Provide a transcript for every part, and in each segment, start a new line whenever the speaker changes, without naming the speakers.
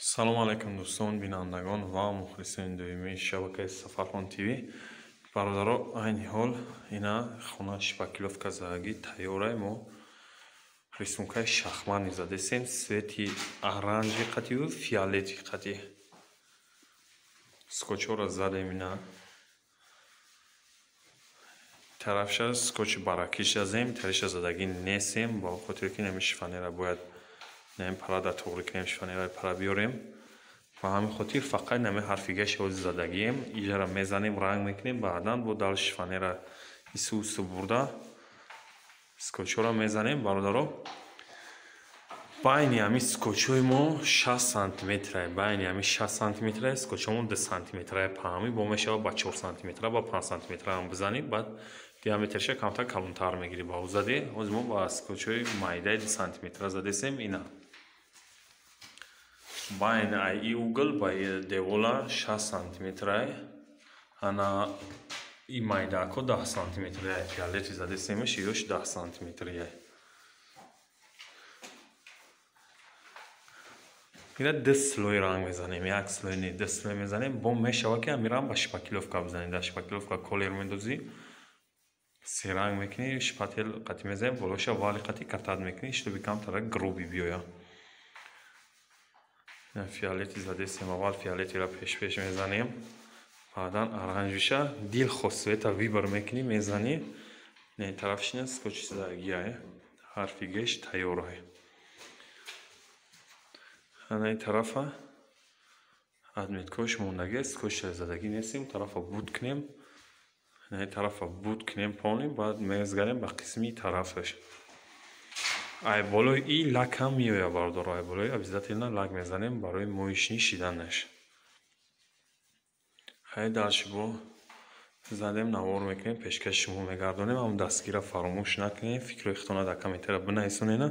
салом алайкум дӯстон бинандагон ва мухлисони дуюми шабакаи Сафархон ТВ. бародаро, айни ҳол ина хона шпаклёвка задаги тайёрай. мо рисункаи шахмани задесем свети оранжи қативу фиолети қатӣ. скотчҳоро задем. ина тарафша скотчи баракиш зазем, тариша задаги несем, ба хотире ки нами шифонера бояд нами парада тоғри кунем, шифонераи пара биёрем. ба ҳамин хотир фақат нами ҳарфигаи шавози задагием ижара мезанем, ранг мекунем, баъдан бо дал шифонера ису бурда скотчҳоро мезанем. бародаро, байни ҳами скотчҳои мо 6 сантиметрае. байни ҳами 6 сантиметрае скотчҳомо 2 сантиметрае паҳами бо мешавад ба 4 сантиметра ба 5 сантиметра ҳам бизанӣ, баъд диаметрша камтар калонтар мегирӣ ба ӯ заде. ҳозир мо ба скотчҳои майдаи 2 сантиметра задесем. ина байни ай угл ба девола 6 сантиметрае, ана и майдако 10 сантиметрае. фиолети задесемаш ёш 10 сантиметрае. ина 2 слои ранг мезанем, 1 слой не 2 слой мезанем. бо мешавад ки амирам ба шпаклёвка бизанем. дар шпаклёвка колер мендозӣ, се ранг мекунӣ, шпател қатӣ мезанем, болоша вали қатӣ катад мекунӣ, чтобы камтара груби биёя. фиолети задесем. аввал фиолетиро пеш мезанем, баъдан оранжиша дилхоҳ света вибр мекунӣ, мезанӣ. не тарафшина скотчи задагияе, ҳарфигеш тайёрае. ана тарафа адметкош мондаги скотчи задагӣ несем, тарафа буд кунем, ана тарафа буд кунем пони, баъд мезгарем ба қисми тарафаш. ай болои и лакам меоя. бародаро, ай болои обязательно лак мезанем барои моишни шиданаш. ҳай даршибо задем, навор мекунем, пешкаши шумо мегардонем. ам дастгира фаромӯш накунем, фикрҳои хитона дар комментария бинависонена.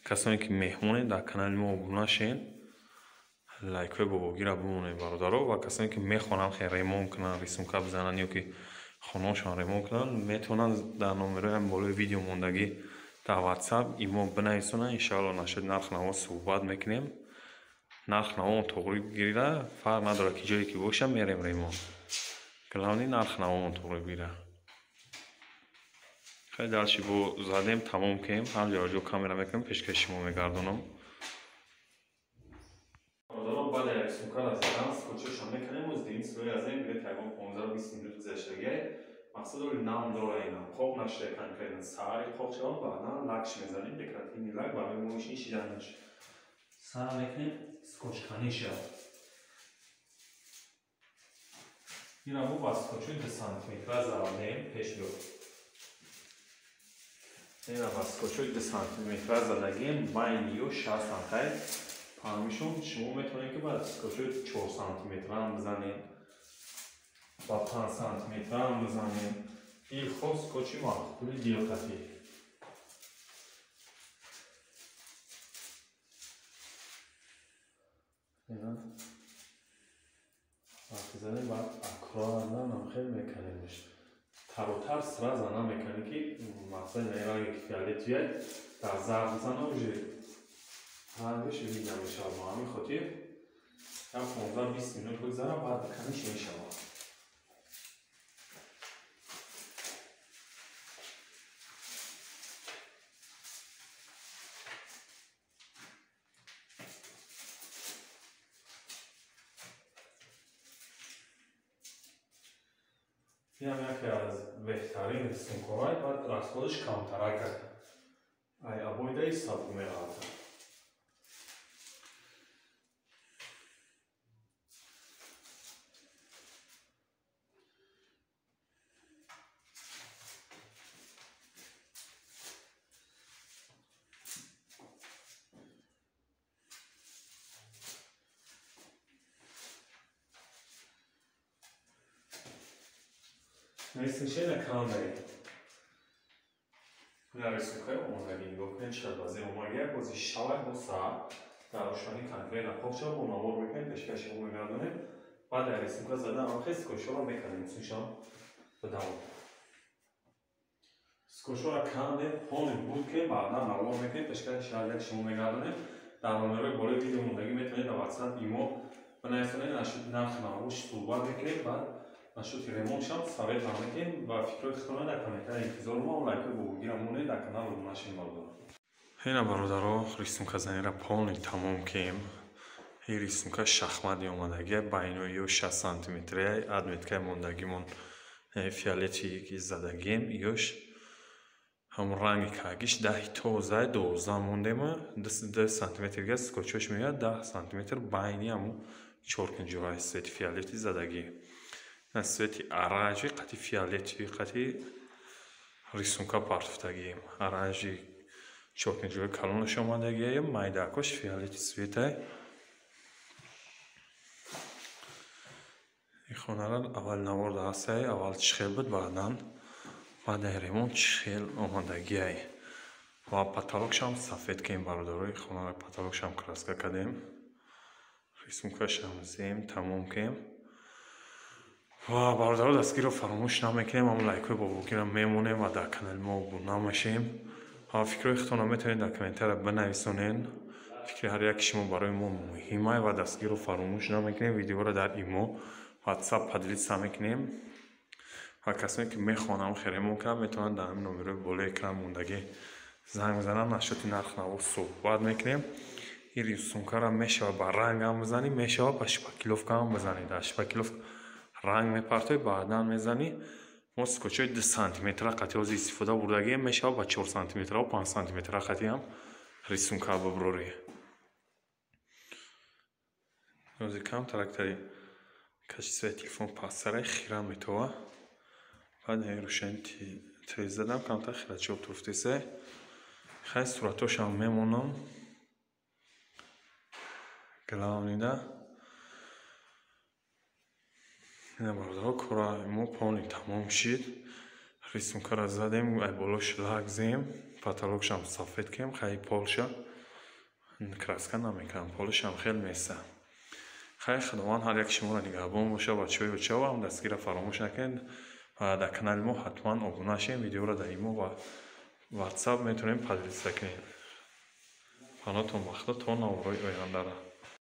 касоне ки меҳмонед дар канали мо обуна шен, лайкҳои бобогира бимонед бародаро. ва касоне ки мехонанд хе ремонт кунанд, рисунка бизананд ё ки хонаашон ремонт кунанд, метавонанд дар номерои болои видео мондагӣ дар ватсап имо бинависонанд. иншоалло нашуд нарх наво суҳбат мекунем. нарх наво тоғри гира, фарқ надорад ки ҷое ки боша мерем ремонт. главни нарх наво тоғри гира. хай далши бо задем тамом кунем. ҳар ҷо камера мекунем, пешкаши шумо мегардонам. бародаро, баъди рисункаро задам, скотчашон мекунем. оз дин слои азем бире тайвон 15-20 минут гузаштагиае. мақсад дори нам дора ина қоқ нашуда конкретно сари қоқ шавад, баъдан лакш мезанем, декоративни лак барои моишни шиданаш. сар мекунем, скотчканиша. ина мо ба скотчои 2 сантиметра задем, пеш биё. ина ба скотчои 2 сантиметра задагем, байни ё 6 сантиметра. паҳамишон шумо метавонед ки ба скотчои 4 сантиметра ҳам бизанем, ба 5 сантиметра ҳам бизанем. дилхоҳ скотчи маъқули дилқатӣ. вақти занем баъд аккуратно намхел мекунемш. таротар сразу намекунем ки мақсад ранги ки фиолетияд дар зарф бизана уже рангаш вида мешавад. ба ҳамин хотир як 15-20 минут бигзара, баъд биканиш мешавад. ин яке аз беҳтарин рисункаҳои баъд расходаш камтарак аст. ай абоидаи сабук меравад. Neslyšené kamery. Нарисункаи омадагӣ нигоҳ кунед, чӣ вазир омад. як бози шавак бо сар дар рӯшнони конкретно қоқша бо навор мекунем, пешкашиҳо мегардонем. баъд дар рисунка задан амхе скотчҳоро мекунем сӯшон ба давом. скотчҳоро кандем, ҳони буд кунем, баъдан навор мекунем, пешкаши шумо мегардонем. дар номерҳои болои видео мондагӣ метавонед дар WhatsApp имо бинависонед, нашоти нарх навош суҳбат мекунем, баъд нашоти ремонтшам совет мекунем ва фикрҳои худтон дар комментария интизор мекунам. Лайкҳои бобургиро монед, дар канал обуна шавед бародаро. Ҳина бародаро, рисунка занира полни тамом кем. Ин рисунка шахмати омадагия байнои 6 см адметкай мондагимон фиолетовии задагием ёш ҳамон ранги кагиш 10 тоза 12 мондема 2 см га скотчош меяд 10 см байни ҳамон чоркунҷурай свети фиолети задагӣ на свети оранжи қати фиолетови қати рисунка партофтагием оранжи чоркунҷурай калонаш омадагием майдакош фиолети светай хонара аввал навор дастай аввал чихел буд баъдан баъдаи ремонт чихел омадагиай ва потолокшам сафед кем бародарои хонара потолокшам краска кардем рисункашам зем тамом кем ва бародаро дастгиро фаромӯш намекунем ҳам лайкҳои бобургиро мемонем ва дар канали мо обуна мешем ва фикрҳои худтонро метавонед дар комментария бинависонед фикри ҳар яки шумо барои мо муҳимай ва дастгиро фаромӯш намекунем видеоро дар имо WhatsApp поделиться мекунем ва касоне ки мехонам ремонт кунам метавонанд дар ҳамин номерҳои болои экран мондагӣ занг бизананд нашоти нарх навоз суҳбат мекунем ин рисункаро мешавад ба ранг ҳам бизанӣ мешавад ба шпаклёвка ҳам бизанӣ дар шпаклёвка ранг мепартоӣ баъдан мезанӣ мо скотчои 2 сантиметра қати ҳозир истифода бурдагием мешавад ба 4 сантиметра 5 сантиметра қати ҳам рисунка биброрӣ ҳозир кам трактори кашисвои телефон пастсарай хира метова баъд рӯшани тез задам камтар хирачоб туфтесай хай суратошам мемонам главнида ина бародаро кора мо полни тамом шид рисункаро задем ай болош лагзем потолокшам сафед кем хай полша краска намекунам полишам хел меса хай худованд ҳар яки шуморо нигаҳбон бошад бачаҳои очава ҳам дастгира фаромӯш накунед ва дар канали мо ҳатман обуна шавед видеоро дар имо ва WhatsApp метавонем поделиться кунем панотон вақто то наворои ояндара.